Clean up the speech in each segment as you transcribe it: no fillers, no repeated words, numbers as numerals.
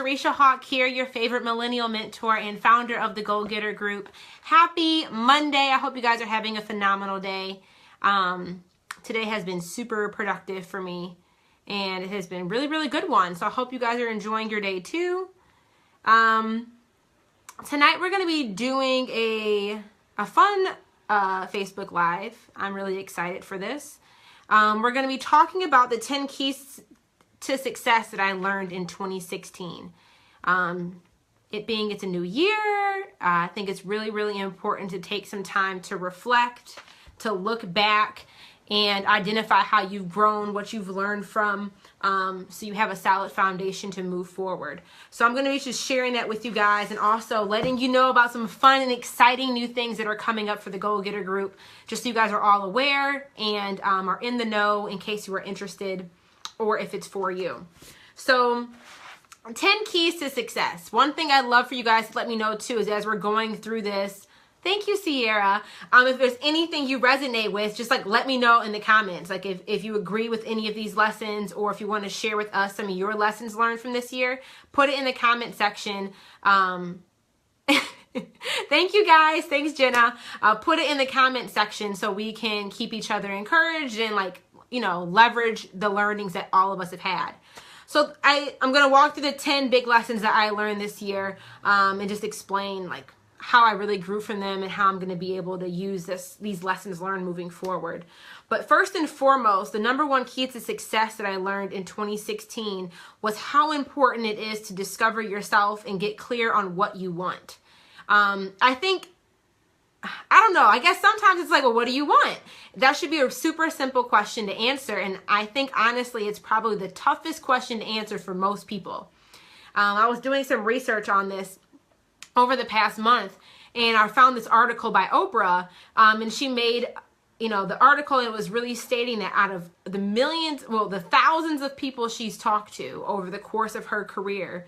Jereshia Hawk here, your favorite millennial mentor and founder of the Goal Getter Group. Happy Monday. I hope you guys are having a phenomenal day. Today has been super productive for me, and it has been really, really good one. So I hope you guys are enjoying your day too. Tonight we're going to be doing a fun Facebook Live. I'm really excited for this. We're going to be talking about the 10 keys to success that I learned in 2016. It being it's a new year, I think it's really, really important to take some time to reflect, to look back and identify how you've grown, what you've learned from, so you have a solid foundation to move forward. So I'm going to be just sharing that with you guys and also letting you know about some fun and exciting new things that are coming up for the Goal Getter Group, just so you guys are all aware and are in the know in case you are interested or if it's for you. So 10 keys to success. One thing I'd love for you guys to let me know too is as we're going through this, thank you, Sierra. If there's anything you resonate with, just like let me know in the comments. Like if you agree with any of these lessons, or if you want to share with us some of your lessons learned from this year, put it in the comment section. Thank you guys. Thanks, Jenna. Put it in the comment section so we can keep each other encouraged and leverage the learnings that all of us have had. So I'm going to walk through the 10 big lessons that I learned this year, and just explain how I really grew from them and how I'm going to be able to use these lessons learned moving forward. But first and foremost, the number one key to success that I learned in 2016 was how important it is to discover yourself and get clear on what you want. I guess sometimes it's like, well, what do you want? That should be a super simple question to answer. And I think honestly, it's probably the toughest question to answer for most people. I was doing some research on this over the past month, and I found this article by Oprah, and she made, the article, and it was really stating that out of the thousands of people she's talked to over the course of her career,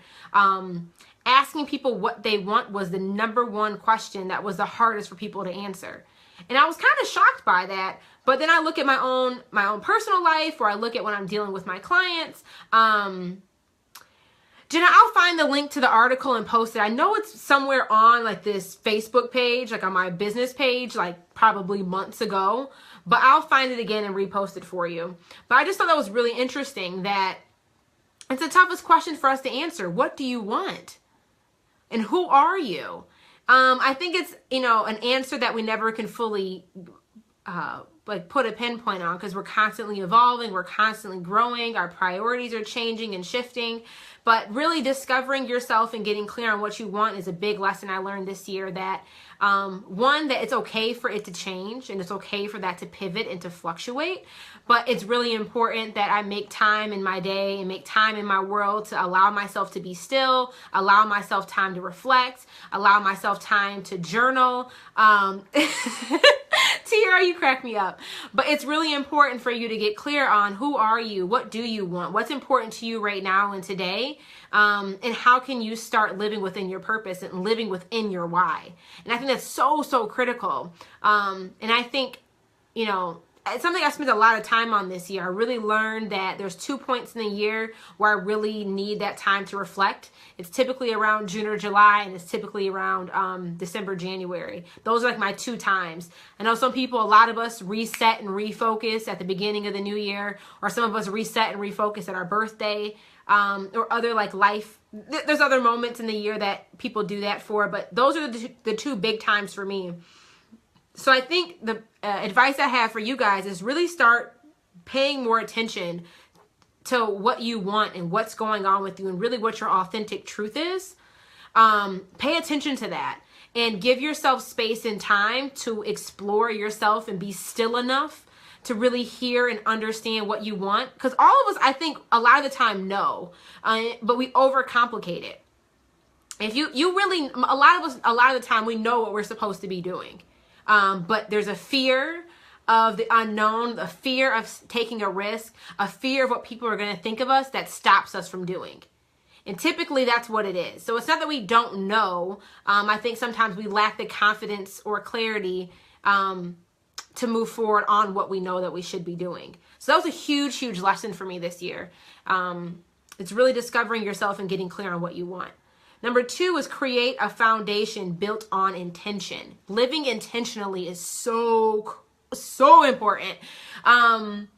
asking people what they want was the number one question that was the hardest for people to answer. And I was kind of shocked by that. But then I look at my own personal life, or I look at when I'm dealing with my clients. Jenna, I'll find the link to the article and post it. I know it's somewhere on this Facebook page, on my business page, probably months ago. But I'll find it again and repost it for you. But I just thought that was really interesting that it's the toughest question for us to answer. What do you want? And who are you? I think it's, an answer that we never can fully put a pinpoint on, because we're constantly evolving, we're constantly growing, our priorities are changing and shifting. But really discovering yourself and getting clear on what you want is a big lesson I learned this year, that one, that it's okay for it to change and it's okay for that to pivot and to fluctuate. But it's really important that I make time in my day and make time in my world to allow myself to be still, allow myself time to reflect, allow myself time to journal. Tiara, you crack me up. But it's really important for you to get clear on who are you, what do you want, what's important to you right now and today, and how can you start living within your purpose and living within your why. And I think that's so, so critical. And I think, it's something I spent a lot of time on this year. I really learned that there's 2 points in the year where I really need that time to reflect. It's typically around June or July, and it's typically around December, January. Those are my 2 times. I know a lot of us reset and refocus at the beginning of the new year, or some of us reset and refocus at our birthday, or other life. There's other moments in the year that people do that for, but those are the 2 big times for me. So I think the advice I have for you guys is really start paying more attention to what you want and what's going on with you and really what your authentic truth is. Pay attention to that and give yourself space and time to explore yourself and be still enough to really hear and understand what you want. Because all of us, I think, a lot of the time know, but we overcomplicate it. If you really, a lot of the time we know what we're supposed to be doing. But there's a fear of the unknown, a fear of taking a risk, a fear of what people are going to think of us that stops us from doing. And typically that's what it is. So it's not that we don't know. I think sometimes we lack the confidence or clarity to move forward on what we know that we should be doing. So that was a huge, huge lesson for me this year. It's really discovering yourself and getting clear on what you want. Number 2 is create a foundation built on intention. Living intentionally is so important. And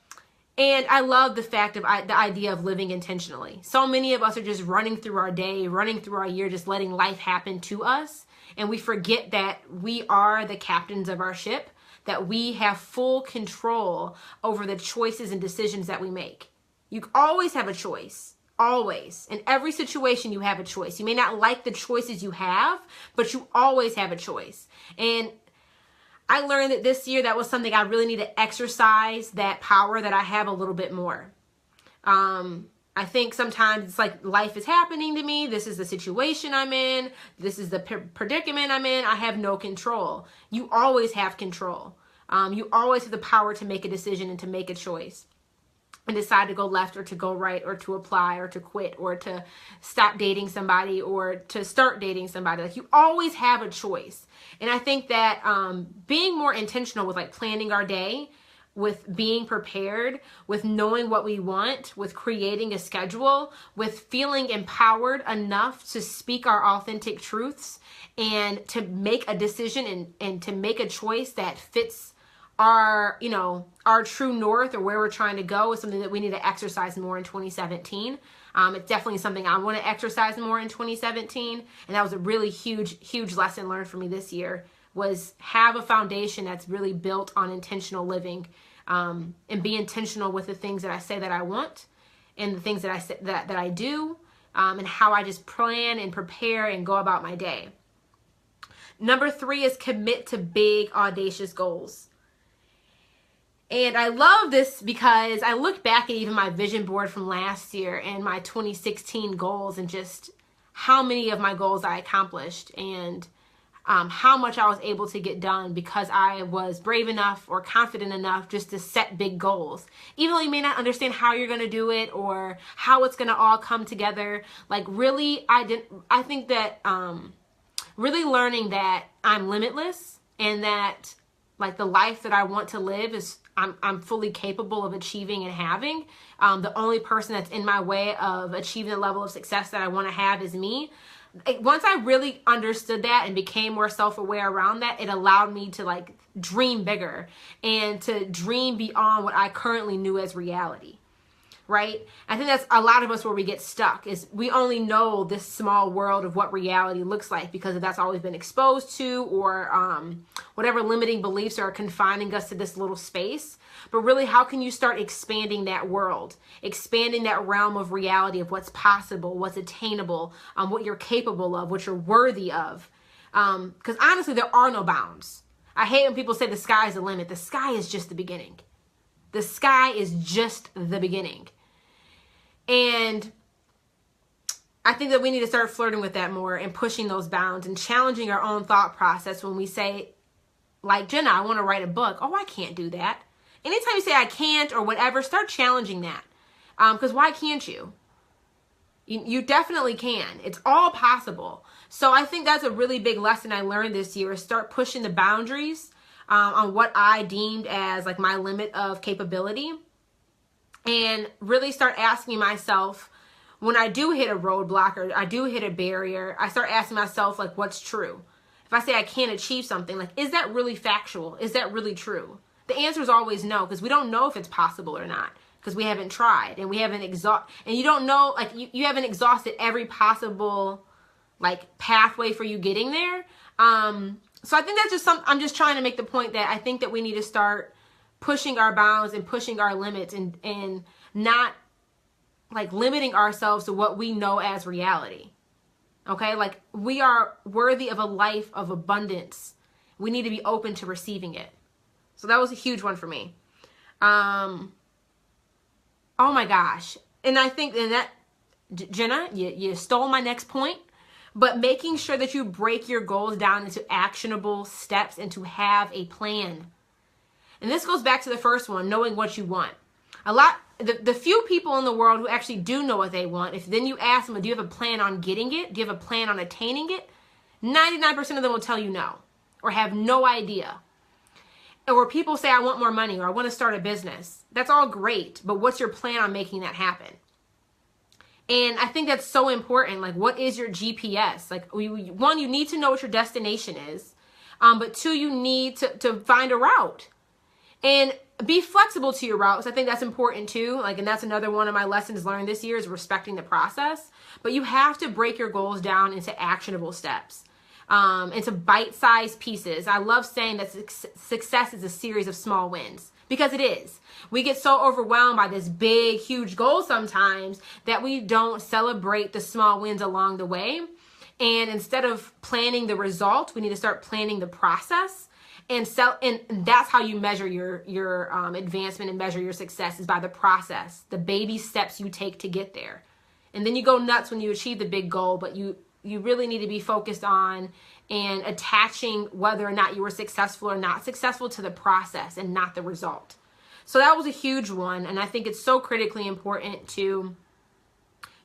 I love the fact of the idea of living intentionally. So many of us are just running through our day, running through our year, just letting life happen to us. And we forget that we are the captains of our ship, that we have full control over the choices and decisions that we make. You always have a choice. Always. In every situation, you have a choice. You may not like the choices you have, but you always have a choice. And I learned that this year that was something I really need to exercise, that power that I have a little bit more. I think sometimes it's like life is happening to me. This is the situation I'm in. This is the predicament I'm in. I have no control. You always have control. You always have the power to make a decision and to make a choice and decide to go left or to go right or to apply or to quit or to stop dating somebody or to start dating somebody. Like, you always have a choice. And I think that being more intentional with like planning our day, with being prepared, with knowing what we want, with creating a schedule, with feeling empowered enough to speak our authentic truths and to make a decision and to make a choice that fits our, you know, our true north or where we're trying to go is something that we need to exercise more in 2017. It's definitely something I want to exercise more in 2017. And that was a really huge lesson learned for me this year, was have a foundation that's really built on intentional living, and be intentional with the things that I say that I want and the things that I say that I do, and how I just plan and prepare and go about my day. Number 3 is commit to big, audacious goals. And I love this because I look back at even my vision board from last year and my 2016 goals and just how many of my goals I accomplished and how much I was able to get done because I was brave enough or confident enough just to set big goals. Even though you may not understand how you're going to do it or how it's going to all come together. Like, really, I think that really learning that I'm limitless and that like the life that I want to live is I'm fully capable of achieving and having. The only person that's in my way of achieving the level of success that I want to have is me. Once I really understood that and became more self-aware around that, it allowed me to like dream bigger and to dream beyond what I currently knew as reality. Right? I think that's a lot of us where we get stuck, is we only know this small world of what reality looks like because that's all we've been exposed to, or whatever limiting beliefs are confining us to this little space. But really, how can you start expanding that world, expanding that realm of reality of what's possible, what's attainable, what you're capable of, what you're worthy of? Because honestly, there are no bounds. I hate when people say the sky is the limit. The sky is just the beginning. The sky is just the beginning. And I think that we need to start flirting with that more and pushing those bounds and challenging our own thought process when we say, like, Jenna, I want to write a book. Oh, I can't do that. Anytime you say I can't or whatever, start challenging that. Because why can't you? You definitely can. It's all possible. So I think that's a really big lesson I learned this year, is start pushing the boundaries on what I deemed as like my limit of capability. And really start asking myself, when I do hit a roadblock or I do hit a barrier, I start asking myself, like, what's true? If I say I can't achieve something, like, is that really factual? Is that really true? The answer is always no, because we don't know if it's possible or not, because we haven't tried and we haven't and you don't know, like, you haven't exhausted every possible like pathway for you getting there. So I think that's just I'm just trying to make the point that I think that we need to start pushing our bounds and pushing our limits and not like limiting ourselves to what we know as reality. Okay? Like, we are worthy of a life of abundance. We need to be open to receiving it. So that was a huge one for me. Oh my gosh. And I think that, Jenna, you stole my next point. But making sure that you break your goals down into actionable steps and to have a plan. And this goes back to the first one, knowing what you want. The few people in the world who actually do know what they want, if then you ask them, do you have a plan on getting it? Do you have a plan on attaining it? 99% of them will tell you no, or have no idea. Or people say, I want more money, or I want to start a business. That's all great, but what's your plan on making that happen? And I think that's so important. Like, what is your GPS? Like, one, you need to know what your destination is. But two, you need to find a route. And be flexible to your routes. I think that's important too. Like, and that's another one of my lessons learned this year is respecting the process. But you have to break your goals down into actionable steps, into bite-sized pieces. I love saying that success is a series of small wins, because it is. We get so overwhelmed by this big, huge goal sometimes that we don't celebrate the small wins along the way. And instead of planning the result, we need to start planning the process. And that's how you measure your advancement and measure your success, is by the process, the baby steps you take to get there. And then you go nuts when you achieve the big goal, but you really need to be focused on and attaching whether or not you were successful or not successful to the process and not the result. So that was a huge one. And I think it's so critically important to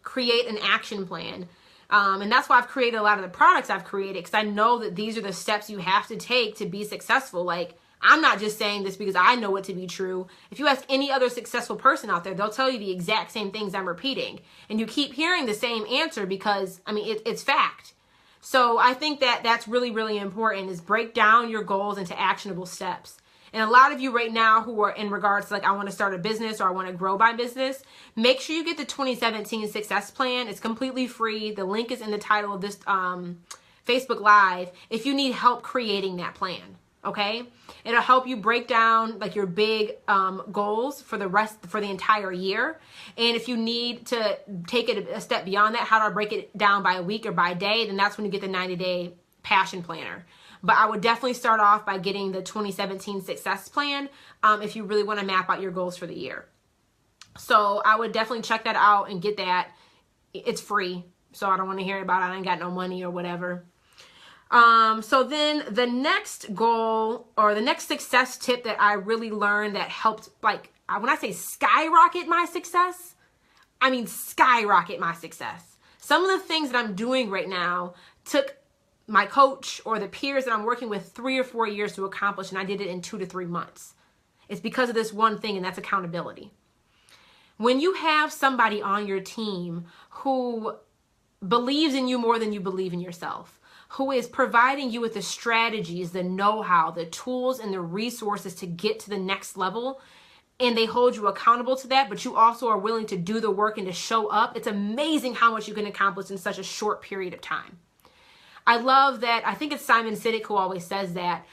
create an action plan. And that's why I've created a lot of the products I've created, because I know that these are the steps you have to take to be successful. Like, I'm not just saying this because I know it to be true. If you ask any other successful person out there, they'll tell you the exact same things I'm repeating. And you keep hearing the same answer because, I mean, it's fact. So I think that that's really, really important, is break down your goals into actionable steps. And a lot of you right now who are in regards to like, I want to start a business or I want to grow my business, make sure you get the 2017 success plan. It's completely free. The link is in the title of this Facebook Live if you need help creating that plan. Okay, it'll help you break down like your big goals for the entire year. And if you need to take it a step beyond that, how do I break it down by a week or by day? Then that's when you get the 90-day passion planner. But I would definitely start off by getting the 2017 success plan if you really want to map out your goals for the year. So I would definitely check that out and get that. It's free, so I don't want to hear about it. I ain't got no money or whatever. So then the next goal, or the next success tip that I really learned that helped, like, when I say skyrocket my success, I mean skyrocket my success. Some of the things that I'm doing right now took my coach or the peers that I'm working with 3 or 4 years to accomplish, and I did it in 2 to 3 months. It's because of this one thing, and that's accountability. When you have somebody on your team who believes in you more than you believe in yourself, who is providing you with the strategies, the know-how, the tools, and the resources to get to the next level, and they hold you accountable to that, but you also are willing to do the work and to show up, it's amazing how much you can accomplish in such a short period of time. I love that. I think it's Simon Sinek who always says that,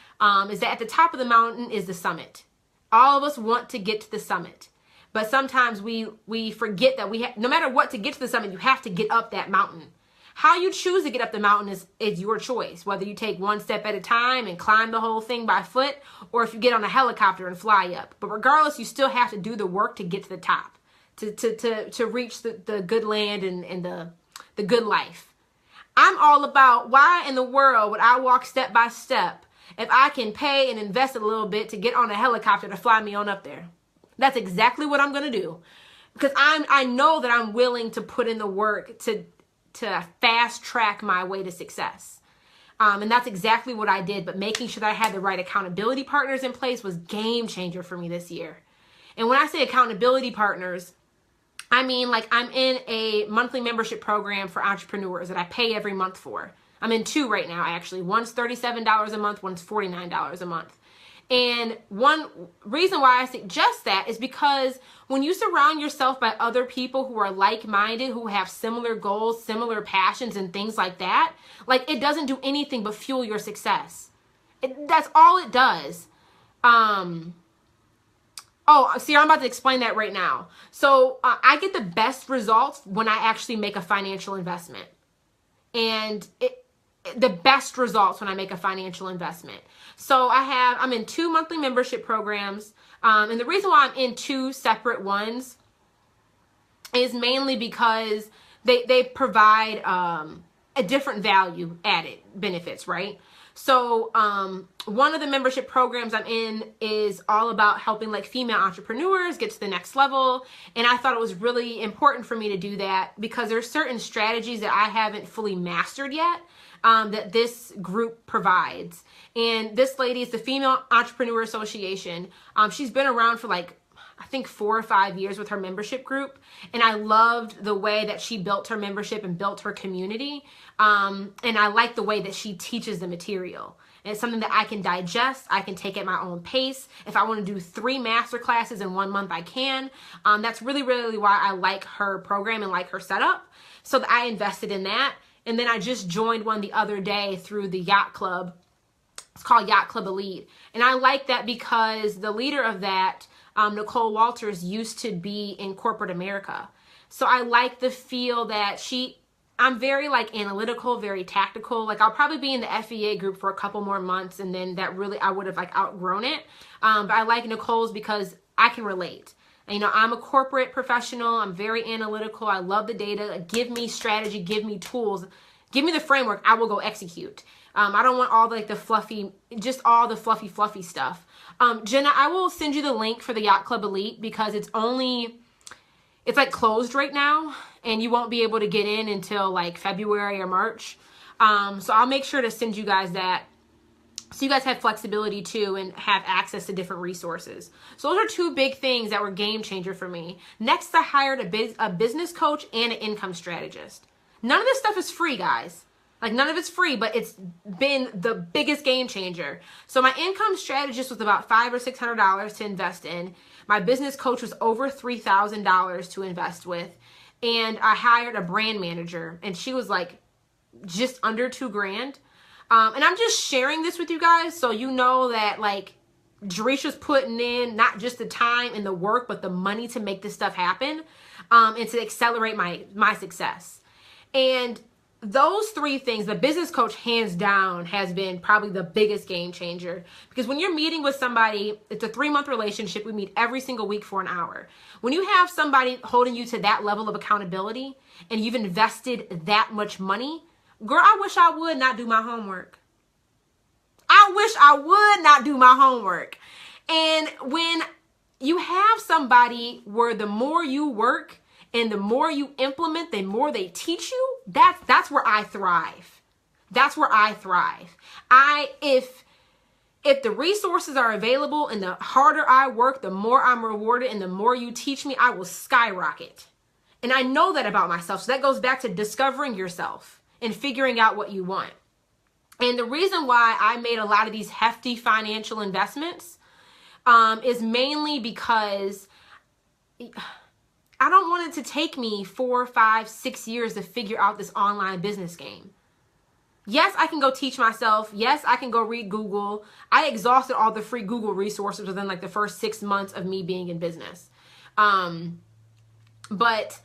is that at the top of the mountain is the summit. All of us want to get to the summit, but sometimes we forget that no matter what, to get to the summit, you have to get up that mountain. How you choose to get up the mountain is your choice, whether you take one step at a time and climb the whole thing by foot, or if you get on a helicopter and fly up. But regardless, you still have to do the work to get to the top, to reach the good land and the good life. I'm all about, why in the world would I walk step by step if I can pay and invest a little bit to get on a helicopter to fly me on up there? That's exactly what I'm going to do, because I know that I'm willing to put in the work to fast track my way to success. And that's exactly what I did. But making sure that I had the right accountability partners in place was game changer for me this year. And when I say accountability partners, I mean, like, I'm in a monthly membership program for entrepreneurs that I pay every month for. I'm in 2 right now, actually. One's $37 a month, one's $49 a month. And one reason why I suggest that is because when you surround yourself by other people who are like-minded, who have similar goals, similar passions, and things like that, like, it doesn't do anything but fuel your success. That's all it does. Oh, see, I'm about to explain that right now. So I get the best results when I actually make a financial investment. And the best results when I make a financial investment. So I'm in 2 monthly membership programs. And the reason why I'm in 2 separate ones is mainly because they provide a different value added benefits, right? So one of the membership programs I'm in is all about helping like female entrepreneurs get to the next level. And I thought it was really important for me to do that because there's certain strategies that I haven't fully mastered yet that this group provides. And this lady is the Female Entrepreneur Association. She's been around for like I think 4 or 5 years with her membership group. And I loved the way that she built her membership and built her community. And I like the way that she teaches the material. And it's something that I can digest. I can take at my own pace. If I want to do 3 master classes in 1 month, I can. That's really, really why I like her program and like her setup. So I invested in that. And then I just joined one the other day through the Yacht Club. It's called Yacht Club Elite. And I like that because the leader of that, Nicole Walters, used to be in corporate America. So I like the feel that I'm very like analytical, very tactical. Like I'll probably be in the FEA group for a couple more months, and then that really, I would have like outgrown it. But I like Nicole's because I can relate. And, you know, I'm a corporate professional. I'm very analytical. I love the data. Give me strategy, give me tools, give me the framework. I will go execute. I don't want all the fluffy, just all the fluffy stuff. Jenna, I will send you the link for the Yacht Club Elite because it's like closed right now and you won't be able to get in until like February or March. So I'll make sure to send you guys that so you guys have flexibility too and have access to different resources. So those are 2 big things that were game changer for me. Next, I hired a business coach and an income strategist. None of this stuff is free, guys. Like none of it's free, but it's been the biggest game changer. So my income strategist was about $500 or $600 to invest in. My business coach was over $3,000 to invest with. And I hired a brand manager and she was like just under $2,000. And I'm just sharing this with you guys so you know that like Jereshia's putting in not just the time and the work, but the money to make this stuff happen and to accelerate my success. And those 3 things, the business coach hands down has been probably the biggest game changer, because when you're meeting with somebody, it's a 3-month relationship. We meet every single week for an hour. When you have somebody holding you to that level of accountability and you've invested that much money, girl, I wish I would not do my homework. I wish I would not do my homework. And when you have somebody where the more you work and the more you implement, the more they teach you, that's where I thrive. That's where I thrive. If the resources are available and the harder I work, the more I'm rewarded, and the more you teach me, I will skyrocket. And I know that about myself. So that goes back to discovering yourself and figuring out what you want. And the reason why I made a lot of these hefty financial investments is mainly because I don't want it to take me 4, 5, 6 years to figure out this online business game. Yes, I can go teach myself. Yes, I can go read Google. I exhausted all the free Google resources within like the first 6 months of me being in business. But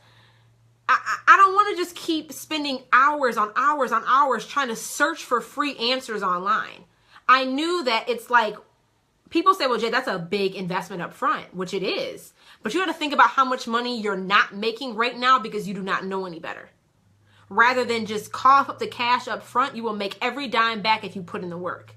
I don't want to just keep spending hours on hours on hours trying to search for free answers online. I knew that it's like, people say, well, Jay, that's a big investment up front, which it is. But you got to think about how much money you're not making right now because you do not know any better. Rather than just cough up the cash up front, you will make every dime back if you put in the work.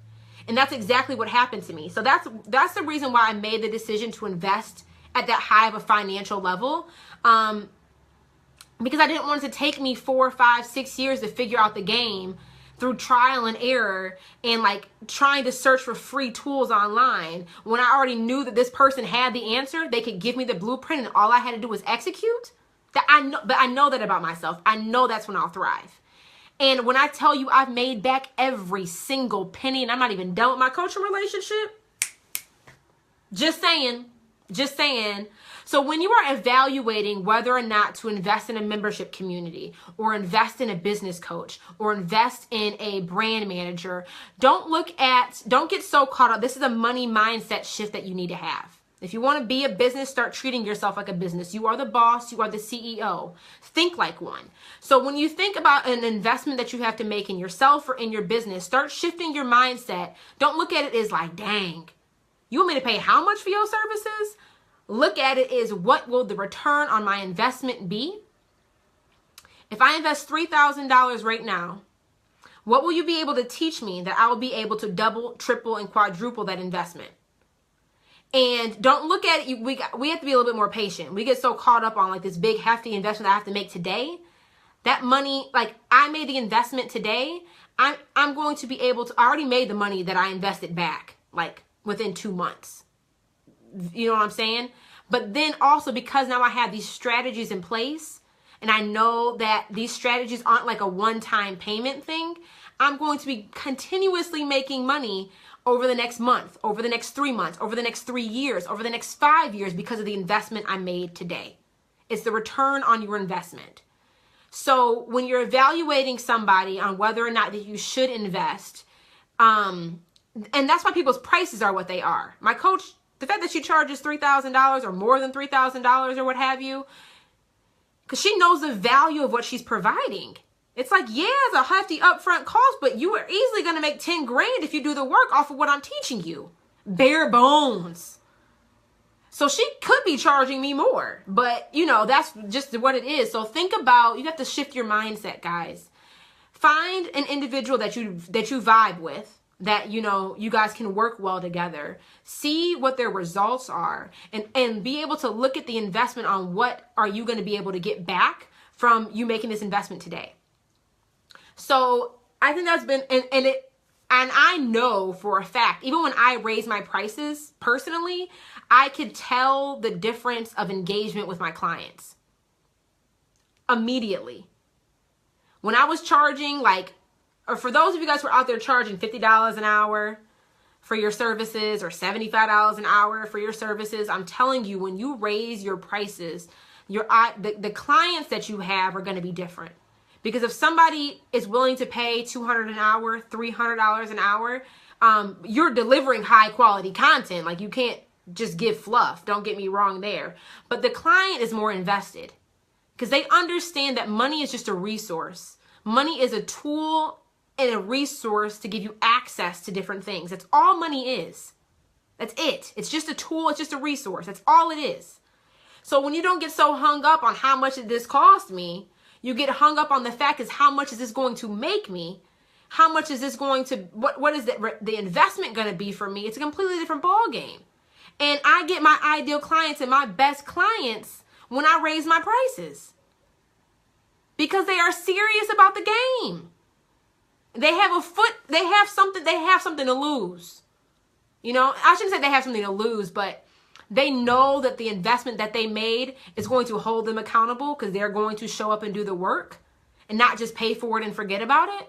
And that's exactly what happened to me. So that's the reason why I made the decision to invest at that high of a financial level. Because I didn't want it to take me 4, 5, 6 years to figure out the game through trial and error and like trying to search for free tools online when I already knew that this person had the answer. They could give me the blueprint and all I had to do was execute. But I know that about myself. I know that's when I'll thrive. And when I tell you I've made back every single penny and I'm not even done with my coaching relationship, just saying. So when you are evaluating whether or not to invest in a membership community or invest in a business coach or invest in a brand manager, don't get so caught up. This is a money mindset shift that you need to have. If you want to be a business, start treating yourself like a business. You are the boss. You are the CEO. Think like one. So when you think about an investment that you have to make in yourself or in your business, start shifting your mindset. Don't look at it as like, dang, you want me to pay how much for your services? Look at it as, what will the return on my investment be? If I invest $3,000 right now, what will you be able to teach me that I will be able to double, triple, and quadruple that investment? And don't look at it. We have to be a little bit more patient. We get so caught up on like this big hefty investment I have to make today. That money, like I made the investment today. I'm going to be able to, I already made the money that I invested back like within 2 months. You know what I'm saying? But then also, because now I have these strategies in place, and I know that these strategies aren't like a one-time payment thing, I'm going to be continuously making money over the next month, over the next 3 months, over the next 3 years, over the next 5 years, because of the investment I made today. It's the return on your investment. So when you're evaluating somebody on whether or not that you should invest, and that's why people's prices are what they are. My coach, the fact that she charges $3,000 or more than $3,000 or what have you, because she knows the value of what she's providing. It's like, yeah, it's a hefty upfront cost, but you are easily going to make 10 grand if you do the work off of what I'm teaching you. Bare bones. So she could be charging me more, but you know, that's just what it is. So think about, you have to shift your mindset, guys. Find an individual that you vibe with, that, you know, you guys can work well together. See what their results are, and be able to look at the investment on what are you going to be able to get back from you making this investment today. So I think that's been, and I know for a fact, even when I raise my prices personally, I could tell the difference of engagement with my clients immediately. When I was charging, like, or for those of you guys who are out there charging $50 an hour for your services or $75 an hour for your services, I'm telling you, when you raise your prices, the clients that you have are going to be different. Because if somebody is willing to pay $200 an hour, $300 an hour, you're delivering high quality content. Like, you can't just give fluff. Don't get me wrong there. But the client is more invested because they understand that money is just a resource. Money is a tool and a resource to give you access to different things. That's all money is. That's it. It's just a tool. It's just a resource. That's all it is. So when you don't get so hung up on how much did this cost me, you get hung up on the fact is, how much is this going to make me? How much is this going to, what is the investment going to be for me? It's a completely different ball game. And I get my ideal clients and my best clients when I raise my prices, because they are serious about the game. They have something to lose. You know, I shouldn't say they have something to lose, but they know that the investment that they made is going to hold them accountable, because they're going to show up and do the work and not just pay for it and forget about it.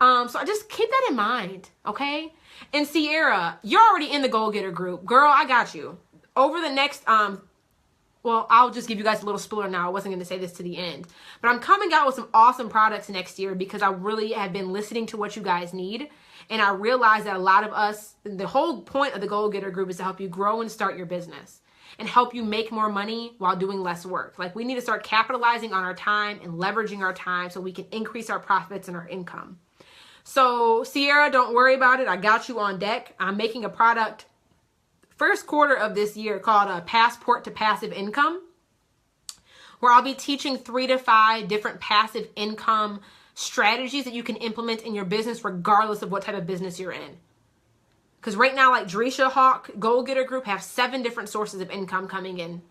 So just keep that in mind, okay? And Sierra, you're already in the Goal Getter group. Girl, I got you. Over the next, well, I'll just give you guys a little spoiler now. I wasn't going to say this to the end. But I'm coming out with some awesome products next year, because I really have been listening to what you guys need. And I realize that a lot of us, the whole point of the Goal Getter group is to help you grow and start your business and help you make more money while doing less work. Like, we need to start capitalizing on our time and leveraging our time so we can increase our profits and our income. So Sierra, don't worry about it. I got you on deck. I'm making a product first quarter of this year called a Passport to Passive Income, where I'll be teaching 3 to 5 different passive income strategies that you can implement in your business regardless of what type of business you're in. Because right now, like Jereshia Hawk Goal Getter Group have 7 different sources of income coming in.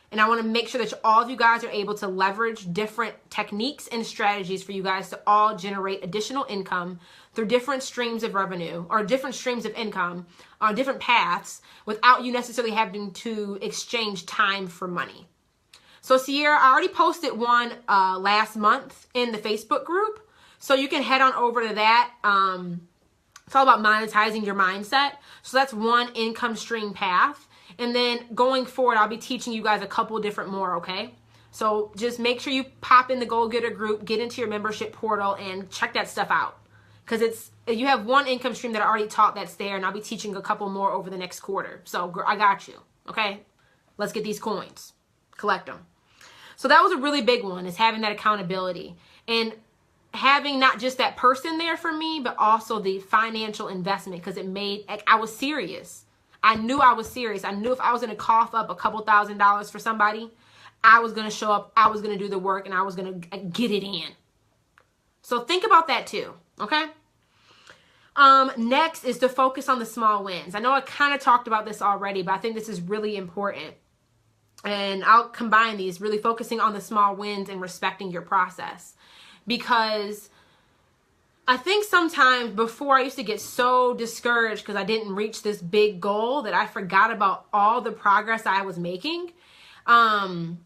And I want to make sure that all of you guys are able to leverage different techniques and strategies for you guys to all generate additional income through different streams of revenue or different streams of income on different paths without you necessarily having to exchange time for money. So Sierra, I already posted one last month in the Facebook group. So you can head on over to that. It's all about monetizing your mindset. So that's one income stream path. And then going forward, I'll be teaching you guys a couple different more, okay? So just make sure you pop in the Goal Getter group, get into your membership portal, and check that stuff out. Because you have one income stream that I already taught that's there, and I'll be teaching a couple more over the next quarter. So I got you, okay? Let's get these coins. Collect them. So that was a really big one, is having that accountability. And having not just that person there for me, but also the financial investment, because I was serious. I knew I was serious. I knew if I was going to cough up a couple $1,000s for somebody, I was going to show up, I was going to do the work, and I was going to get it in. So think about that too, okay? Next is to focus on the small wins. I know I kind of talked about this already, but I think this is really important. And I'll combine these, really focusing on the small wins and respecting your process. Because I think sometimes before I used to get so discouraged because I didn't reach this big goal that I forgot about all the progress I was making. Thank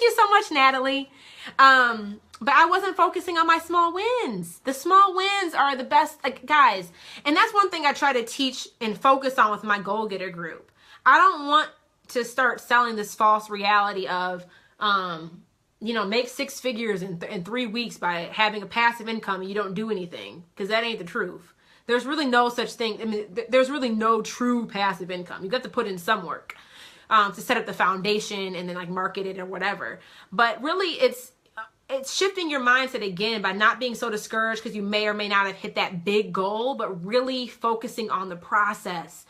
you so much, Natalie. But I wasn't focusing on my small wins. The small wins are the best, like, guys. And that's one thing I try to teach and focus on with my goal getter group. I don't want to start selling this false reality of, you know, make 6 figures in 3 weeks by having a passive income and you don't do anything, because that ain't the truth. There's really no such thing. I mean, there's really no true passive income. You got to put in some work to set up the foundation and then like market it or whatever. But really, it's shifting your mindset again by not being so discouraged because you may or may not have hit that big goal, but really focusing on the process,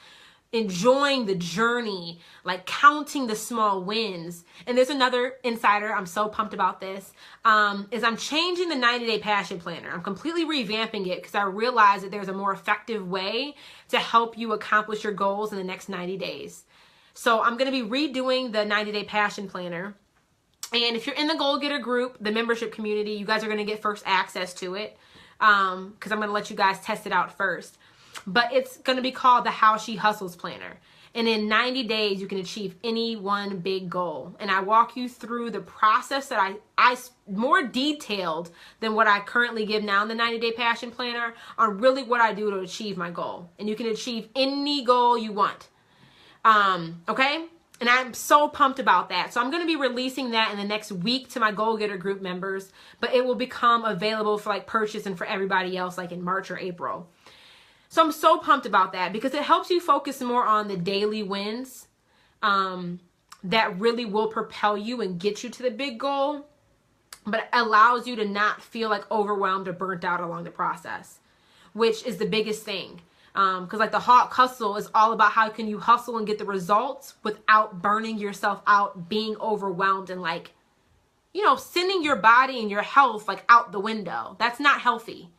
enjoying the journey, like counting the small wins. And there's another insider, I'm so pumped about this, is I'm changing the 90-day passion planner. I'm completely revamping it because I realize that there's a more effective way to help you accomplish your goals in the next 90 days. So I'm going to be redoing the 90-day passion planner. And if you're in the Goal Getter group, the membership community, you guys are going to get first access to it because I'm going to let you guys test it out first. But it's going to be called the How She Hustles Planner. And in 90 days, you can achieve any one big goal. And I walk you through the process that I more detailed than what I currently give now in the 90-day passion planner on really what I do to achieve my goal. And you can achieve any goal you want. Okay? And I'm so pumped about that. So I'm going to be releasing that in the next week to my Goal Getter group members, but it will become available for like purchase and for everybody else like in March or April. So I'm so pumped about that because it helps you focus more on the daily wins that really will propel you and get you to the big goal, but allows you to not feel like overwhelmed or burnt out along the process, which is the biggest thing. Because like the hawk hustle is all about how can you hustle and get the results without burning yourself out, being overwhelmed and like, you know, sending your body and your health like out the window. That's not healthy.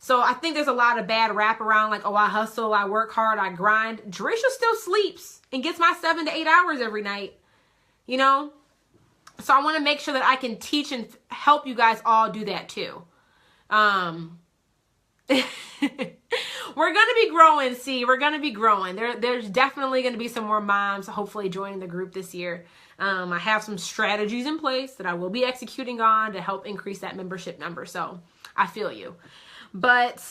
So I think there's a lot of bad rap around like, oh, I hustle, I work hard, I grind. Jereshia still sleeps and gets my 7 to 8 hours every night, you know? So I want to make sure that I can teach and help you guys all do that too. We're going to be growing. See, we're going to be growing. There's definitely going to be some more moms hopefully joining the group this year. I have some strategies in place that I will be executing on to help increase that membership number. So I feel you. But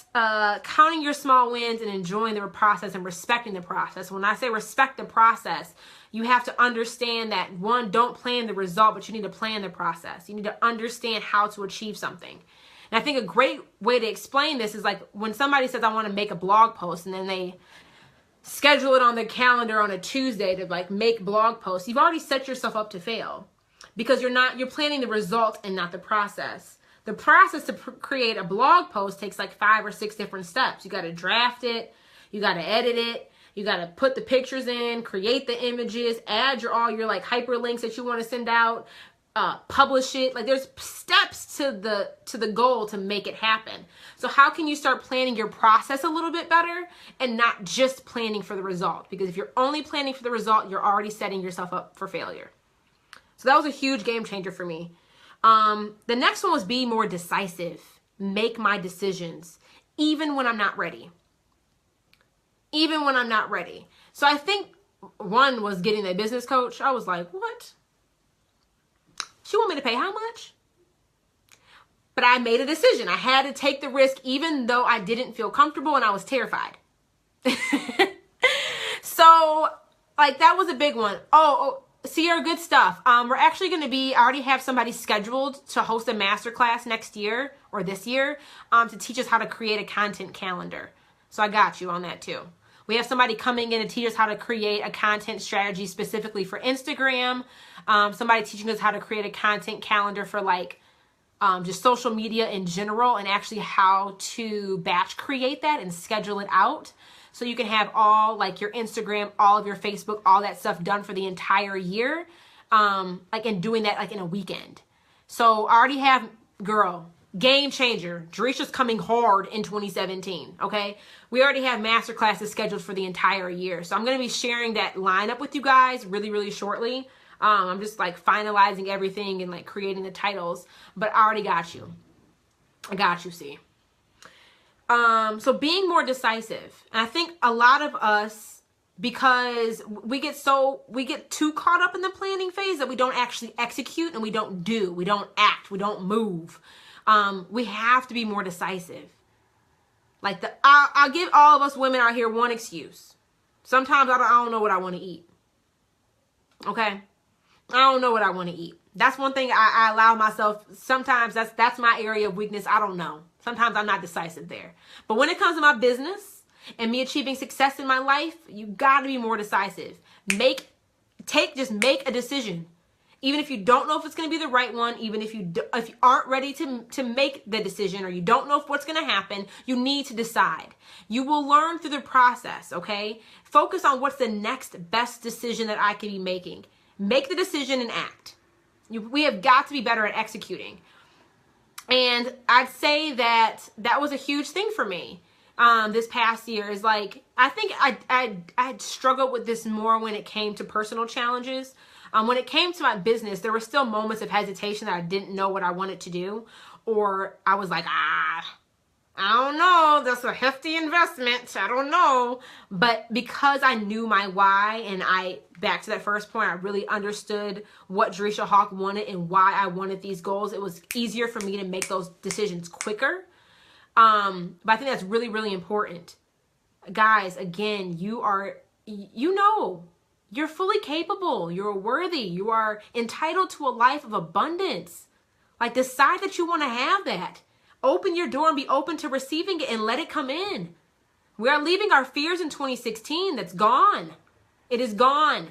counting your small wins and enjoying the process and respecting the process. When I say respect the process, you have to understand that, one, don't plan the result, but you need to plan the process. You need to understand how to achieve something. And I think a great way to explain this is like when somebody says, I want to make a blog post, and then they schedule it on their calendar on a Tuesday to like make blog posts. You've already set yourself up to fail because you're planning the result and not the process. The process to create a blog post takes like 5 or 6 different steps. You got to draft it. You got to edit it. You got to put the pictures in, create the images, add all your like hyperlinks that you want to send out, publish it. Like there's steps to the goal to make it happen. So how can you start planning your process a little bit better and not just planning for the result? Because if you're only planning for the result, you're already setting yourself up for failure. So that was a huge game changer for me. The next one was be more decisive. Make my decisions, even when I'm not ready. Even when I'm not ready. So I think one was getting a business coach. I was like, what? She want me to pay how much? But I made a decision. I had to take the risk even though I didn't feel comfortable and I was terrified. So like that was a big one. Oh, Sierra, good stuff. We're actually going to I already have somebody scheduled to host a masterclass next year or this year to teach us how to create a content calendar. So I got you on that too. We have somebody coming in to teach us how to create a content strategy specifically for Instagram. Somebody teaching us how to create a content calendar for like just social media in general and actually how to batch create that and schedule it out. So you can have all like your Instagram, all of your Facebook, all that stuff done for the entire year. Like and doing that like in a weekend. So I already have, girl, game changer. Jereshia's coming hard in 2017. Okay. We already have master classes scheduled for the entire year. So I'm going to be sharing that lineup with you guys really, really shortly. I'm just like finalizing everything and like creating the titles, but I already got you. I got you, see. So being more decisive. And I think a lot of us, because we get too caught up in the planning phase that we don't actually execute, and we don't act, we don't move. We have to be more decisive. Like I'll give all of us women out here one excuse. Sometimes I don't know what I want to eat. Okay? I don't know what I want to eat. That's one thing I allow myself. Sometimes that's my area of weakness. I don't know. Sometimes I'm not decisive there. But when it comes to my business and me achieving success in my life, you got to be more decisive. Just make a decision. Even if you don't know if it's going to be the right one, even if you aren't ready to make the decision, or you don't know if what's going to happen, you need to decide. You will learn through the process, okay? Focus on what's the next best decision that I can be making. Make the decision and act. We have got to be better at executing. And I'd say that was a huge thing for me this past year. Is like, I think I struggled with this more when it came to personal challenges. When it came to my business, there were still moments of hesitation that I didn't know what I wanted to do. Or I was like, I don't know. That's a hefty investment. I don't know. But because I knew my why, and back to that first point, I really understood what Jereshia Hawk wanted and why I wanted these goals, it was easier for me to make those decisions quicker. But I think that's really, really important. Guys, again, you're fully capable. You're worthy. You are entitled to a life of abundance. Like, decide that you want to have that. Open your door and be open to receiving it and let it come in. We are leaving our fears in 2016. That's gone. It is gone.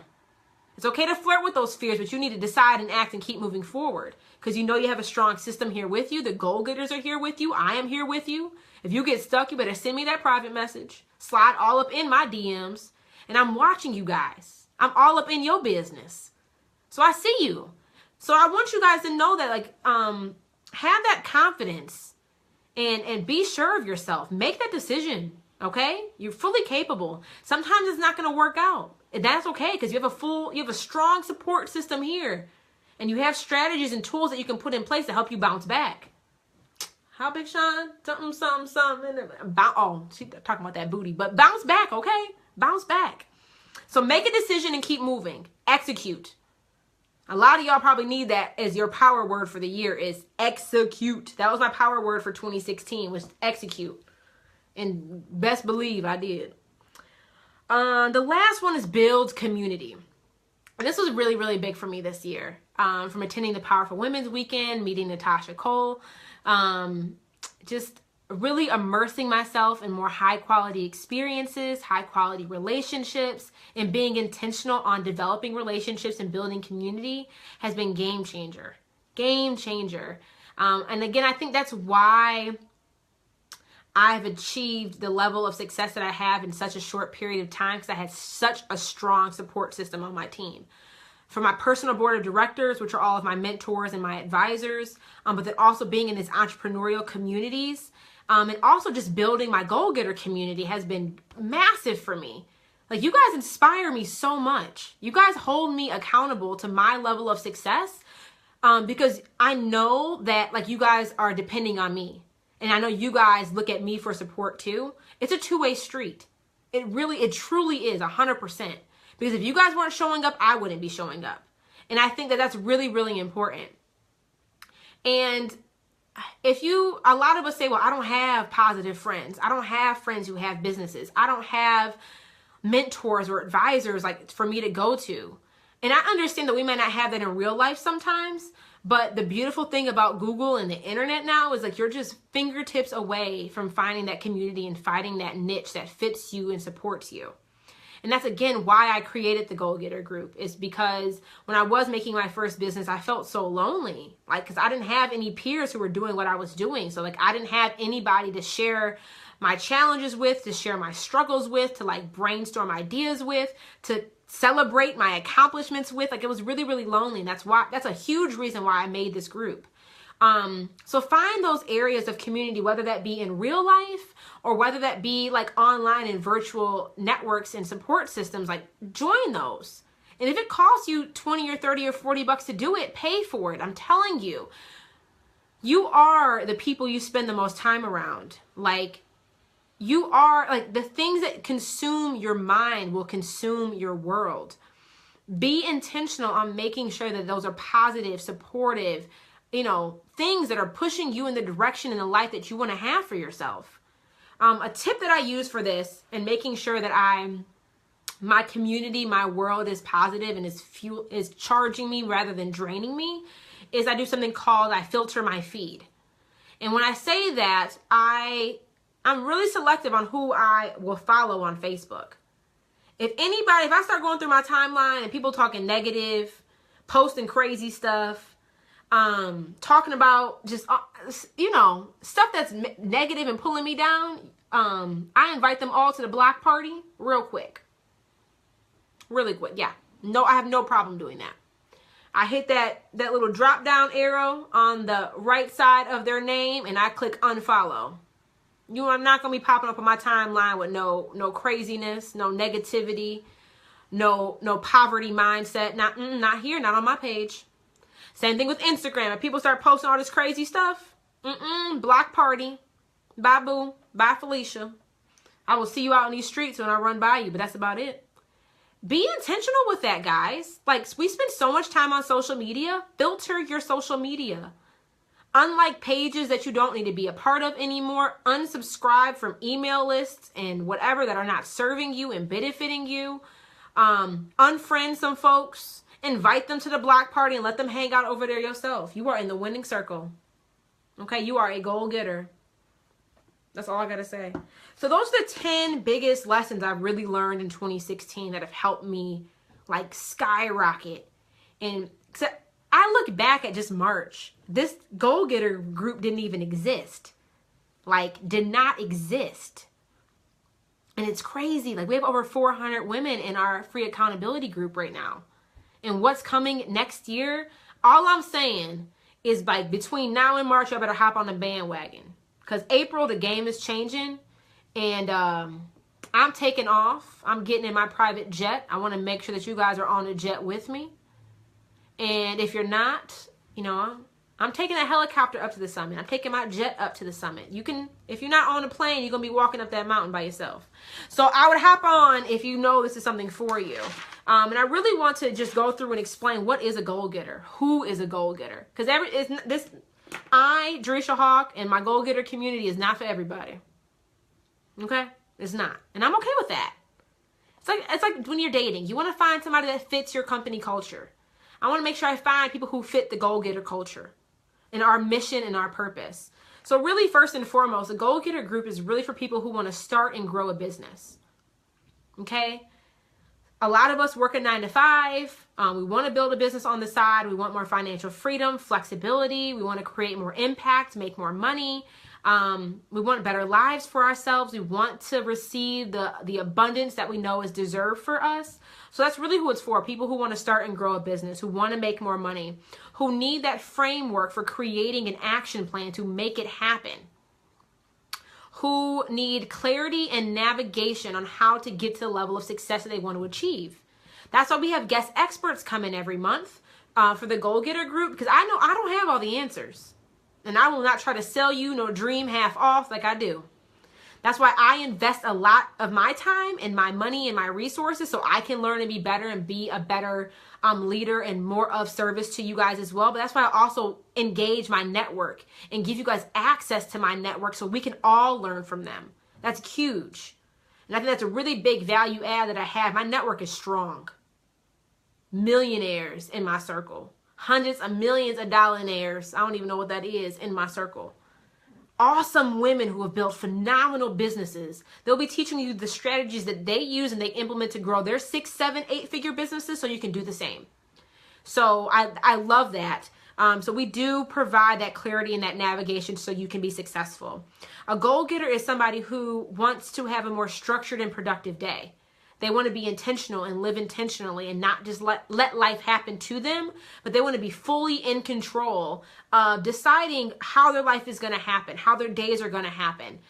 It's okay to flirt with those fears, but you need to decide and act and keep moving forward, because you know you have a strong system here with you. The goal getters are here with you. I am here with you. If you get stuck, you better send me that private message. Slide all up in my DMs. And I'm watching you guys. I'm all up in your business. So I see you. So I want you guys to know that, like, have that confidence. And be sure of yourself. Make that decision, okay? You're fully capable. Sometimes it's not going to work out. And that's okay, because you have a strong support system here. And you have strategies and tools that you can put in place to help you bounce back. How, Big Sean? Something. Oh, she's talking about that booty. But bounce back, okay? Bounce back. So make a decision and keep moving. Execute. A lot of y'all probably need that as your power word for the year, is execute. That was my power word for 2016, was execute. And best believe I did. The last one is build community. And this was really, really big for me this year. From attending the Powerful Women's Weekend, meeting Natasha Cole, just really immersing myself in more high quality experiences, high quality relationships, and being intentional on developing relationships and building community has been game changer. Game changer. And again, I think that's why I've achieved the level of success that I have in such a short period of time, because I had such a strong support system on my team. For my personal board of directors, which are all of my mentors and my advisors, but then also being in these entrepreneurial communities, and also just building my goal-getter community has been massive for me. Like, you guys inspire me so much. You guys hold me accountable to my level of success, because I know that, like, you guys are depending on me. And I know you guys look at me for support too. It's a two-way street. It truly is 100%. Because if you guys weren't showing up, I wouldn't be showing up. And I think that that's really, really important. And a lot of us say, well, I don't have positive friends. I don't have friends who have businesses. I don't have mentors or advisors like for me to go to. And I understand that we might not have that in real life sometimes, but the beautiful thing about Google and the internet now is, like, you're just fingertips away from finding that community and finding that niche that fits you and supports you. And that's, again, why I created the Goal Getter group, is because when I was making my first business, I felt so lonely, like, because I didn't have any peers who were doing what I was doing. So, like, I didn't have anybody to share my challenges with, to share my struggles with, to, like, brainstorm ideas with, to celebrate my accomplishments with. Like, it was really, really lonely. And that's a huge reason why I made this group. So find those areas of community, whether that be in real life or whether that be like online and virtual networks and support systems. Like, join those And if it costs you 20 or 30 or 40 bucks to do it, pay for it. I'm telling you. You are the people you spend the most time around. Like, you are, like, the things that consume your mind will consume your world. Be intentional on making sure that those are positive, supportive, things that are pushing you in the direction in the life that you want to have for yourself. A tip that I use for this and making sure that my community, my world is positive and is charging me rather than draining me, is I do something called I filter my feed. And when I say that, I'm really selective on who I will follow on Facebook. If I start going through my timeline and people talking negative, posting crazy stuff, talking about just, stuff that's negative and pulling me down, I invite them all to the block party real quick. Really quick. Yeah. No, I have no problem doing that. I hit that little drop down arrow on the right side of their name and I click unfollow. You are not going to be popping up on my timeline with no craziness, no negativity, no poverty mindset. Not here, not on my page. Same thing with Instagram. If people start posting all this crazy stuff, block party. Bye, boo. Bye, Felicia. I will see you out in these streets when I run by you, but that's about it. Be intentional with that, guys. Like, we spend so much time on social media. Filter your social media. Unlike pages that you don't need to be a part of anymore, unsubscribe from email lists and whatever that are not serving you and benefiting you. Unfriend some folks. Invite them to the block party and let them hang out over there yourself. You are in the winning circle. Okay, you are a goal getter. That's all I got to say. So those are the 10 biggest lessons I've really learned in 2016 that have helped me like skyrocket. And I look back at just March. This goal getter group didn't even exist. Like, did not exist. And it's crazy. Like, we have over 400 women in our free accountability group right now. And what's coming next year, all I'm saying is between now and March, I better hop on the bandwagon. Because April, the game is changing. And I'm taking off. I'm getting in my private jet. I want to make sure that you guys are on the jet with me. And if you're not, I'm taking a helicopter up to the summit. I'm taking my jet up to the summit. You can, if you're not on a plane, you're going to be walking up that mountain by yourself. So I would hop on if you know this is something for you. And I really want to just go through and explain what is a goal getter. Who is a goal getter? Because Jereshia Hawk, and my goal getter community is not for everybody. Okay? It's not. And I'm okay with that. It's like when you're dating. You want to find somebody that fits your company culture. I want to make sure I find people who fit the goal getter culture and our mission and our purpose. So really, first and foremost, a goal getter group is really for people who want to start and grow a business. Okay? A lot of us work a 9 to 5. We want to build a business on the side. We want more financial freedom, flexibility. We want to create more impact, make more money. We want better lives for ourselves. We want to receive the abundance that we know is deserved for us. So that's really who it's for. People who want to start and grow a business, who want to make more money, who need that framework for creating an action plan to make it happen, who need clarity and navigation on how to get to the level of success that they want to achieve. That's why we have guest experts come in every month for the goal getter group, because I know I don't have all the answers. And I will not try to sell you no dream half off like I do. That's why I invest a lot of my time and my money and my resources so I can learn and be better and be a better leader and more of service to you guys as well. But that's why I also engage my network and give you guys access to my network so we can all learn from them. That's huge. And I think that's a really big value add that I have. My network is strong. Millionaires in my circle. Hundreds of millions of dollars. I don't even know what that is in my circle. Awesome women who have built phenomenal businesses. They'll be teaching you the strategies that they use and they implement to grow their 6, 7, 8-figure businesses so you can do the same. So I love that. So we do provide that clarity and that navigation so you can be successful. A goal getter is somebody who wants to have a more structured and productive day. They want to be intentional and live intentionally and not just let life happen to them, but they want to be fully in control of deciding how their life is going to happen, how their days are going to happen,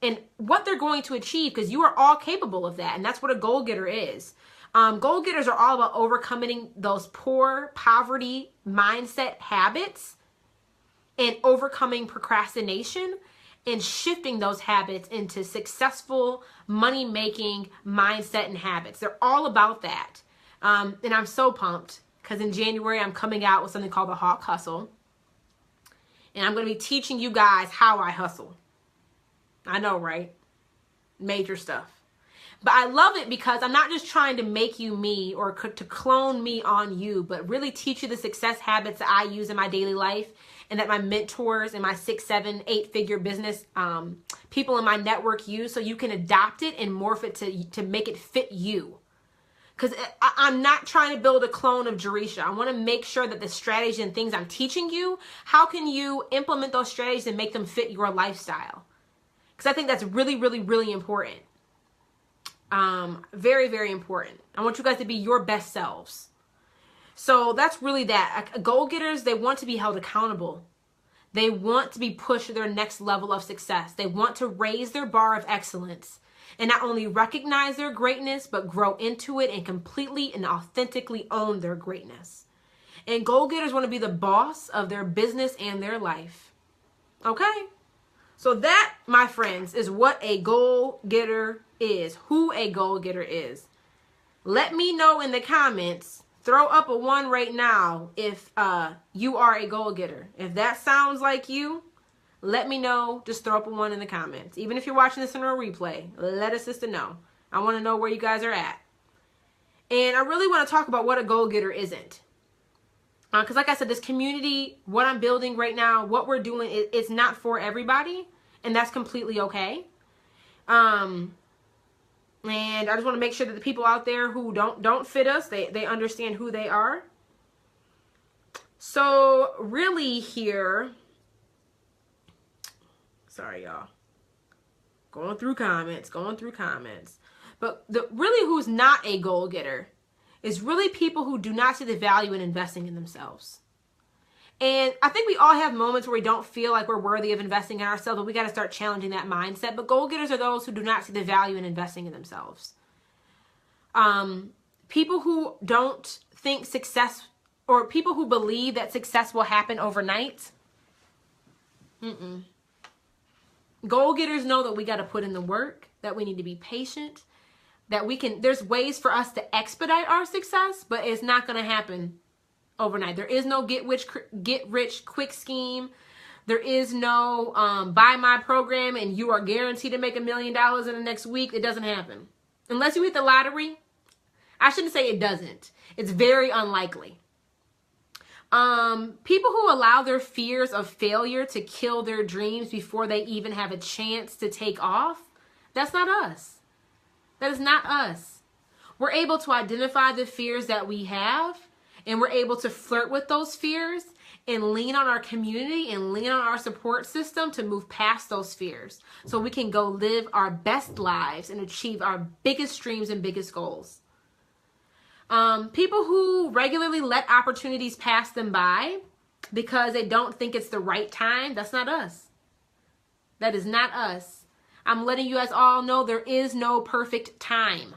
and what they're going to achieve, because you are all capable of that. And that's what a goal getter is. Goal getters are all about overcoming those poor poverty mindset habits and overcoming procrastination and shifting those habits into successful money-making mindset and habits. They're all about that. And I'm so pumped because in January, I'm coming out with something called the Hawk Hustle. And I'm going to be teaching you guys how I hustle. I know, right? Major stuff. But I love it because I'm not just trying to make you me or to clone me on you, but really teach you the success habits that I use in my daily life and that my mentors and my 6, 7, 8-figure business people in my network use, so you can adopt it and morph it to make it fit you. Because I'm not trying to build a clone of Jereshia. I want to make sure that the strategies and things I'm teaching you, how can you implement those strategies and make them fit your lifestyle? Because I think that's really, really, really important. Very, very important. I want you guys to be your best selves. So that's really that. Goal getters, they want to be held accountable. They want to be pushed to their next level of success. They want to raise their bar of excellence and not only recognize their greatness, but grow into it and completely and authentically own their greatness. And goal getters want to be the boss of their business and their life. Okay? So that, my friends, is what a goal getter is, who a goal getter is. Let me know in the comments. Throw up a 1 right now if you are a goal getter. If that sounds like you, let me know. Just throw up a 1 in the comments. Even if you're watching this in a replay, let a sister know. I want to know where you guys are at. And I really want to talk about what a goal getter isn't. Because like I said, this community, what I'm building right now, what we're doing, it's not for everybody. And that's completely okay. And I just want to make sure that the people out there who don't fit us, they understand who they are. So really here, sorry y'all, going through comments. But really who's not a goal getter is really people who do not see the value in investing in themselves. And I think we all have moments where we don't feel like we're worthy of investing in ourselves, but we got to start challenging that mindset. But goal getters are those who do not see the value in investing in themselves. People who don't think success, or people who believe that success will happen overnight. Goal getters know that we got to put in the work, that we need to be patient, that there's ways for us to expedite our success, but it's not going to happen overnight. There is no get rich quick scheme. There is no buy my program and you are guaranteed to make $1 million in the next week. It doesn't happen. Unless you hit the lottery. I shouldn't say it doesn't. It's very unlikely. People who allow their fears of failure to kill their dreams before they even have a chance to take off, that's not us. That is not us. We're able to identify the fears that we have, and we're able to flirt with those fears and lean on our community and lean on our support system to move past those fears so we can go live our best lives and achieve our biggest dreams and biggest goals. People who regularly let opportunities pass them by because they don't think it's the right time, that's not us. That is not us. I'm letting you guys all know there is no perfect time.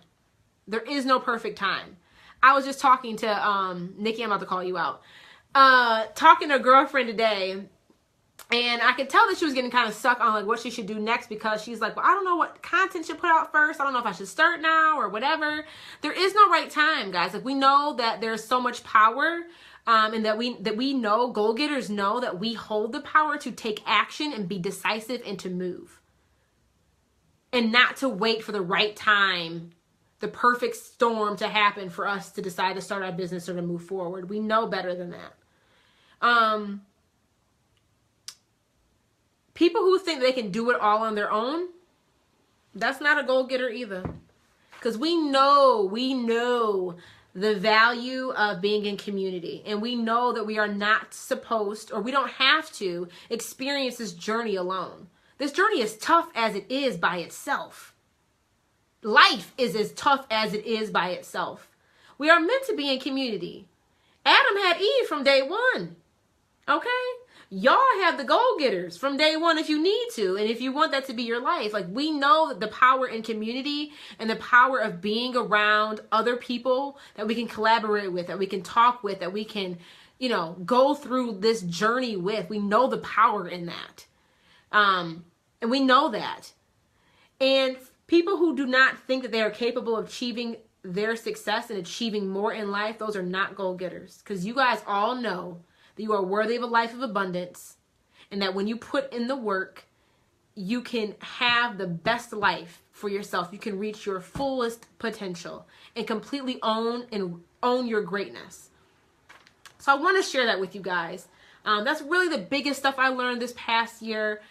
There is no perfect time. I was just talking to, Nikki, I'm about to call you out. Talking to a girlfriend today, and I could tell that she was getting kind of stuck on like what she should do next, because she's like, well, I don't know what content should put out first. I don't know if I should start now or whatever. There is no right time, guys. Like, we know that there's so much power, and that we know, goal getters know that we hold the power to take action and be decisive and to move, and not to wait for the right time, the perfect storm to happen for us to decide to start our business or to move forward. We know better than that. People who think they can do it all on their own, that's not a goal getter either. Because we know the value of being in community. And we know that we are not supposed, or we don't have to, experience this journey alone. This journey is tough as it is by itself. Life is as tough as it is by itself. We are meant to be in community. Adam had Eve from day one. Okay? Y'all have the goal-getters from day one if you need to, and if you want that to be your life. Like, we know that the power in community and the power of being around other people that we can collaborate with, that we can talk with, that we can, you know, go through this journey with. We know the power in that. And we know that. And people who do not think that they are capable of achieving their success and achieving more in life, those are not goal-getters. Because you guys all know that you are worthy of a life of abundance, and that when you put in the work, you can have the best life for yourself. You can reach your fullest potential and completely own your greatness. So I want to share that with you guys. That's really the biggest stuff I learned this past year.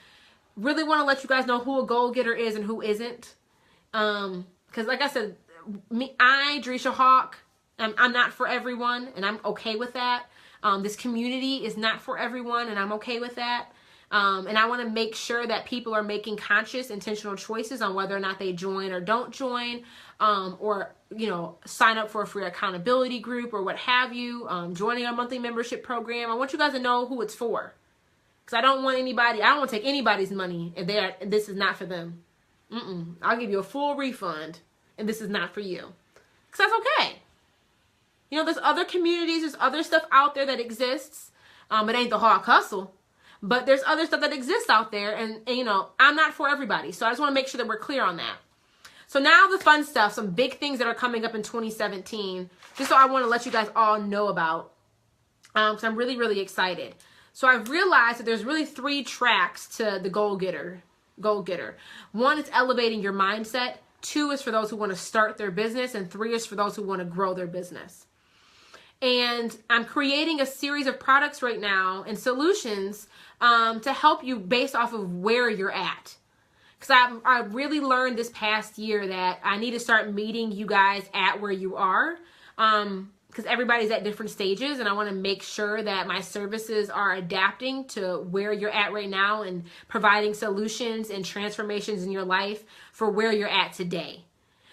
Really want to let you guys know who a goal-getter is and who isn't. Because like I said, Jereshia Hawk, I'm not for everyone, and I'm okay with that. This community is not for everyone, and I'm okay with that. And I want to make sure that people are making conscious, intentional choices on whether or not they join or don't join, or, you know, sign up for a free accountability group or what have you, joining our monthly membership program. I want you guys to know who it's for. Because I don't want to take anybody's money if this is not for them. I'll give you a full refund if this is not for you. Because that's okay. You know, there's other communities, there's other stuff out there that exists. It ain't the Hawk Hustle, but there's other stuff that exists out there, and you know, I'm not for everybody. So I just want to make sure that we're clear on that. So now the fun stuff, some big things that are coming up in 2017, just so I want to let you guys all know about, because I'm really, really excited. So I've realized that there's really 3 tracks to the goal getter. One is elevating your mindset. 2 is for those who want to start their business, and 3 is for those who want to grow their business. And I'm creating a series of products right now and solutions to help you based off of where you're at. Because I really learned this past year that I need to start meeting you guys at where you are. Because everybody's at different stages, and I want to make sure that my services are adapting to where you're at right now and providing solutions and transformations in your life for where you're at today.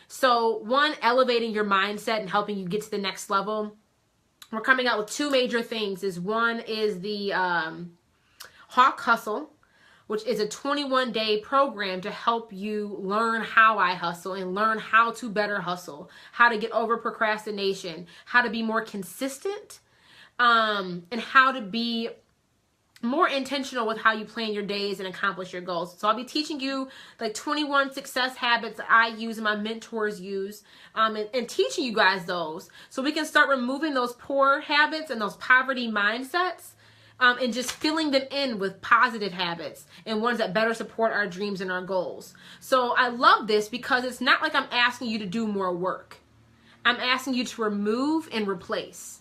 So 1, elevating your mindset and helping you get to the next level. We're coming out with 2 major things. One is the Hawk Hustle, which is a 21-day program to help you learn how I hustle and learn how to better hustle, how to get over procrastination, how to be more consistent, and how to be more intentional with how you plan your days and accomplish your goals. So I'll be teaching you like 21 success habits that I use and my mentors use, and teaching you guys those so we can start removing those poor habits and those poverty mindsets, and just filling them in with positive habits and ones that better support our dreams and our goals. So I love this because it's not like I'm asking you to do more work. I'm asking you to remove and replace.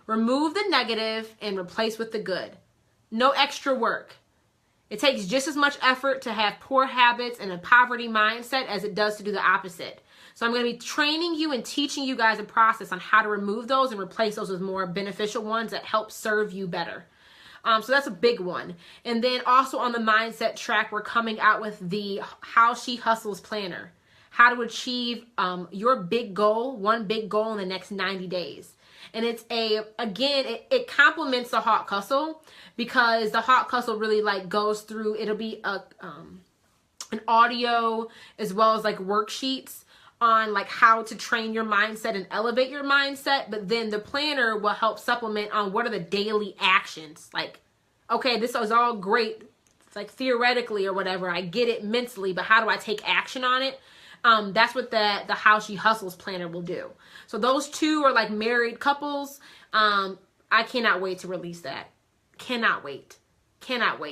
Remove the negative and replace with the good. No extra work. It takes just as much effort to have poor habits and a poverty mindset as it does to do the opposite. So I'm going to be training you and teaching you guys a process on how to remove those and replace those with more beneficial ones that help serve you better. So that's a big one. And then also on the mindset track, we're coming out with the How She Hustles Planner. How to achieve your big goal, one big goal in the next 90 days. And it's it complements the Hawk Hustle, because the Hawk Hustle really like goes through, it'll be an audio as well as like worksheets on like how to train your mindset and elevate your mindset. But then the planner will help supplement on what are the daily actions. Like, okay, this is all great, it's like theoretically or whatever, I get it mentally, but how do I take action on it? That's what the How She Hustles planner will do. So those 2 are like married couples. I cannot wait to release that. Cannot wait.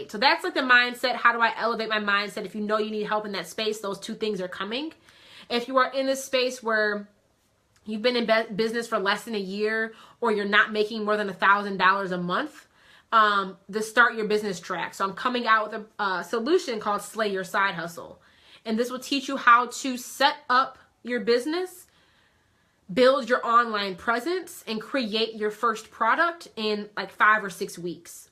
So that's like the mindset. How do I elevate my mindset? If you know you need help in that space, those 2 things are coming. If you are in this space where you've been in business for less than a year, or you're not making more than $1,000 a month, the Start Your Business track. So I'm coming out with a solution called Slay Your Side Hustle. And this will teach you how to set up your business, build your online presence, and create your first product in like 5 or 6 weeks.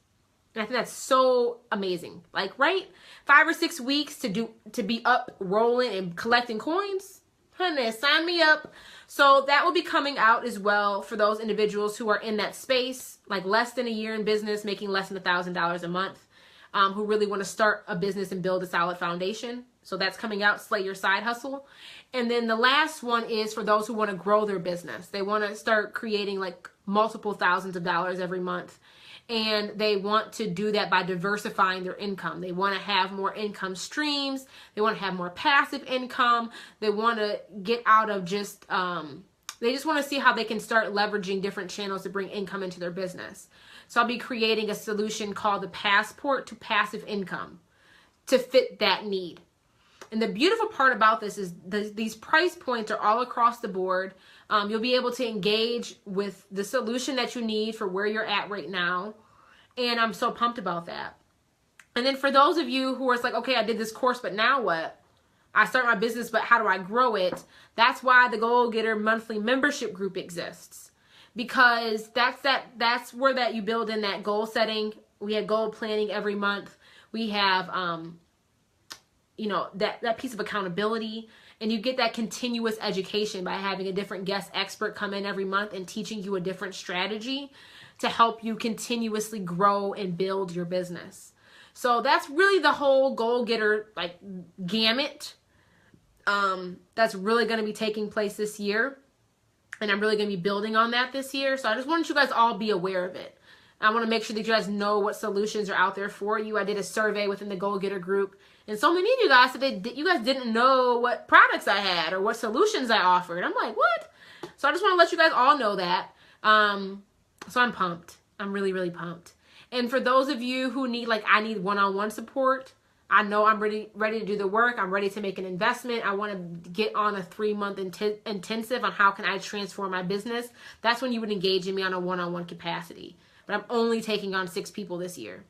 And I think that's so amazing. Like, right? 5 or 6 weeks to be up, rolling, and collecting coins. Honey, sign me up. So that will be coming out as well for those individuals who are in that space, like less than a year in business, making less than $1,000 a month, who really want to start a business and build a solid foundation. So that's coming out, Slay Your Side Hustle. And then the last one is for those who want to grow their business. They want to start creating like multiple thousands of dollars every month. And they want to do that by diversifying their income. They want to have more income streams. They want to have more passive income. They want to get out of just, they just want to see how they can start leveraging different channels to bring income into their business. So I'll be creating a solution called the Passport to Passive Income to fit that need. And the beautiful part about this is these price points are all across the board. You'll be able to engage with the solution that you need for where you're at right now. And I'm so pumped about that. And then for those of you who are like, okay, I did this course, but now what? I start my business, but how do I grow it? That's why the Goal Getter monthly membership group exists. Because that's where you build in that goal setting. We have goal planning every month. We have that piece of accountability, and you get that continuous education by having a different guest expert come in every month and teaching you a different strategy to help you continuously grow and build your business. So that's really the whole Goal Getter like gamut that's really going to be taking place this year, and I'm really going to be building on that this year. So I just wanted you guys all be aware of it. I want to make sure that you guys know what solutions are out there for you. I did a survey within the Goal Getter group, and so many of you guys said you guys didn't know what products I had or what solutions I offered. I'm like, what? So I just want to let you guys all know that. So I'm pumped. I'm really, really pumped. And for those of you who need, like, I need one-on-one support, I know I'm ready to do the work. I'm ready to make an investment. I want to get on a 3-month intensive on how can I transform my business. That's when you would engage in me on a one-on-one capacity. But I'm only taking on 6 people this year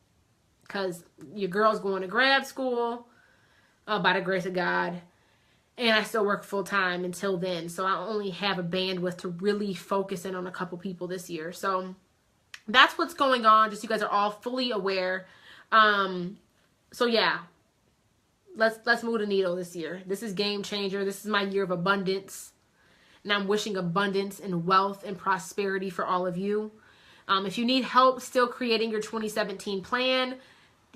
because your girl's going to grad school by the grace of God. And I still work full time until then. So I only have a bandwidth to really focus in on a couple people this year. So that's what's going on. Just so you guys are all fully aware. So yeah, let's move the needle this year. This is game changer. This is my year of abundance. And I'm wishing abundance and wealth and prosperity for all of you. If you need help still creating your 2017 plan,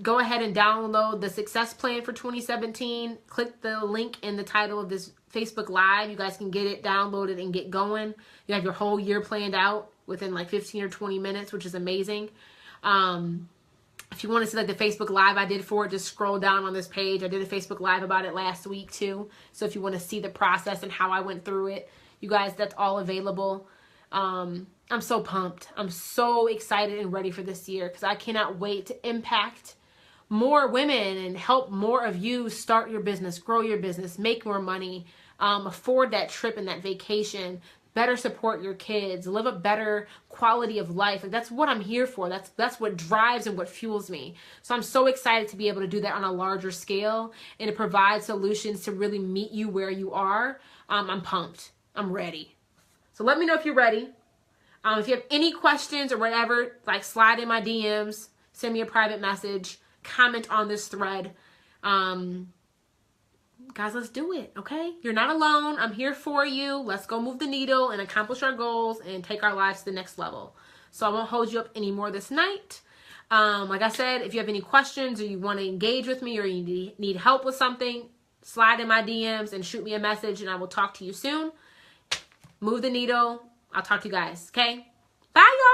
go ahead and download the success plan for 2017. Click the link in the title of this Facebook Live. You guys can get it downloaded and get going. You have your whole year planned out within like 15 or 20 minutes, which is amazing. If you want to see like the Facebook Live I did for it, just scroll down on this page. I did a Facebook Live about it last week too. So if you want to see the process and how I went through it, you guys, that's all available. I'm so pumped. I'm so excited and ready for this year because I cannot wait to impact more women and help more of you start your business, grow your business, make more money, afford that trip and that vacation, better support your kids, live a better quality of life. Like, that's what I'm here for. That's what drives and what fuels me. So I'm so excited to be able to do that on a larger scale and to provide solutions to really meet you where you are. I'm pumped. I'm ready. So let me know if you're ready. If you have any questions or whatever, like slide in my DMs, send me a private message, comment on this thread. Guys, let's do it, okay? You're not alone. I'm here for you. Let's go move the needle and accomplish our goals and take our lives to the next level. So I won't hold you up anymore this night. Like I said, if you have any questions or you want to engage with me or you need help with something, slide in my DMs and shoot me a message and I will talk to you soon. Move the needle. I'll talk to you guys, okay? Bye, y'all.